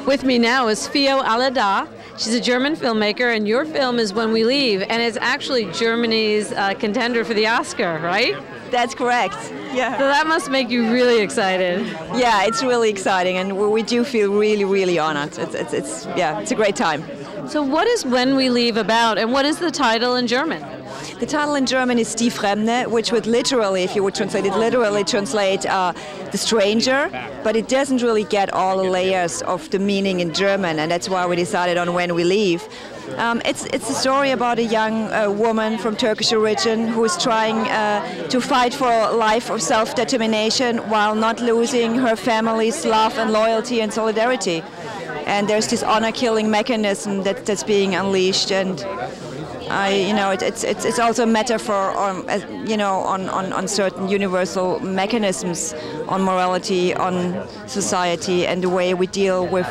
With me now is Feo Aladag. She's a German filmmaker, and your film is When We Leave, and it's actually Germany's contender for the Oscar, right? That's correct. Yeah. So that must make you really excited. Yeah, it's really exciting, and we do feel really, really honored. It's a great time. So what is When We Leave about, and what is the title in German? The title in German is Die Fremde, which would literally, if you would translate it literally, translate the stranger, but it doesn't really get all the layers of the meaning in German, and that's why we decided on When We Leave. It's a story about a young woman from Turkish origin who is trying to fight for a life of self-determination while not losing her family's love and loyalty and solidarity. And there's this honor-killing mechanism that's being unleashed, and it's also a metaphor on certain universal mechanisms on morality, on society, and the way we deal with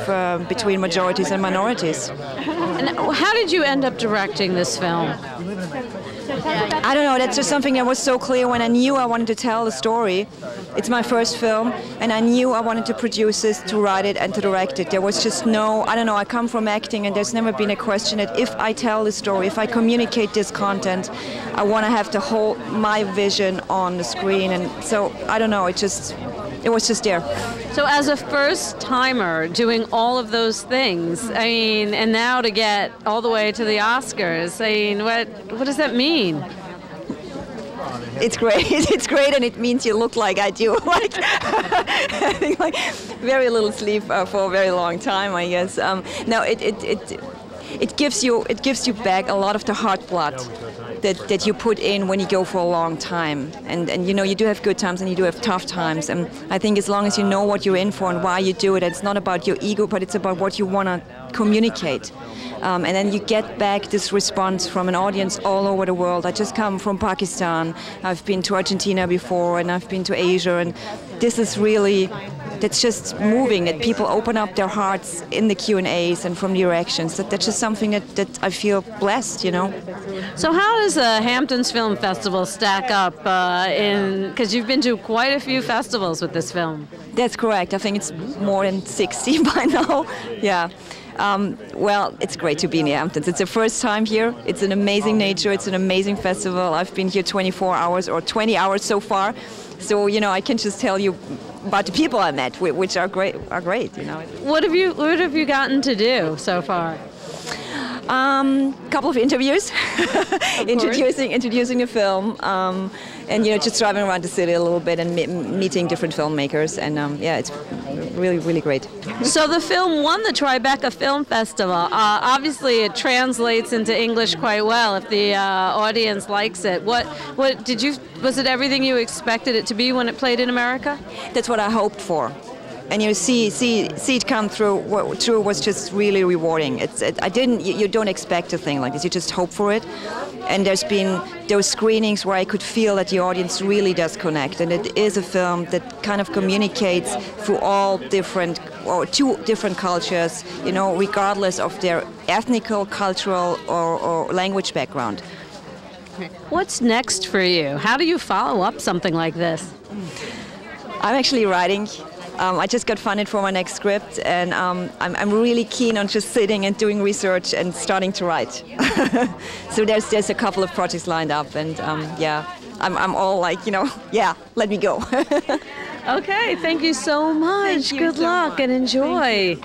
between majorities and minorities. And how did you end up directing this film? I don't know, that's just something that was so clear when I knew I wanted to tell the story. It's my first film, and I knew I wanted to produce this, to write it, and to direct it. There was just I come from acting, and there's never been a question that if I tell the story, if I communicate this content, I want to have to hold my vision on the screen. And so, I don't know, it was just there. So as a first-timer doing all of those things, and now to get all the way to the Oscars, what does that mean? It's great. It's great, and it means you look like I do. like very little sleep for a very long time, I guess. No, it gives you back a lot of the heart blood that you put in when you go for a long time. And you do have good times and you do have tough times. And I think as long as you know what you're in for and why you do it, it's not about your ego, but it's about what you want to communicate. And then you get back this response from an audience all over the world. I just come from Pakistan. I've been to Argentina before, and I've been to Asia. And this is really, that's just moving, that people open up their hearts in the Q&As and from the reactions. That's just something that I feel blessed, So how does the Hamptons Film Festival stack up because you've been to quite a few festivals with this film? That's correct. I think it's more than 60 by now. Yeah. Well, it's great to be in the Hamptons. It's the first time here. It's an amazing nature. It's an amazing festival. I've been here 24 hours or 20 hours so far. So, I can just tell you about the people I met, which are great. What have you gotten to do so far? Couple of interviews, introducing the film, and just driving around the city a little bit and meeting different filmmakers, and it's really, really great. So the film won the Tribeca Film Festival. Obviously, it translates into English quite well if the audience likes it. Was it everything you expected it to be when it played in America? That's what I hoped for. And see it come through was just really rewarding. You don't expect a thing like this. You just hope for it. And there's been those screenings where I could feel that the audience really does connect, and it is a film that kind of communicates through two different cultures, regardless of their ethnical, cultural, or language background. What's next for you? How do you follow up something like this? I'm actually writing. I just got funded for my next script, and I'm really keen on just sitting and doing research and starting to write. So there's a couple of projects lined up, and I'm all like, let me go. Okay, thank you so much. Good luck and enjoy.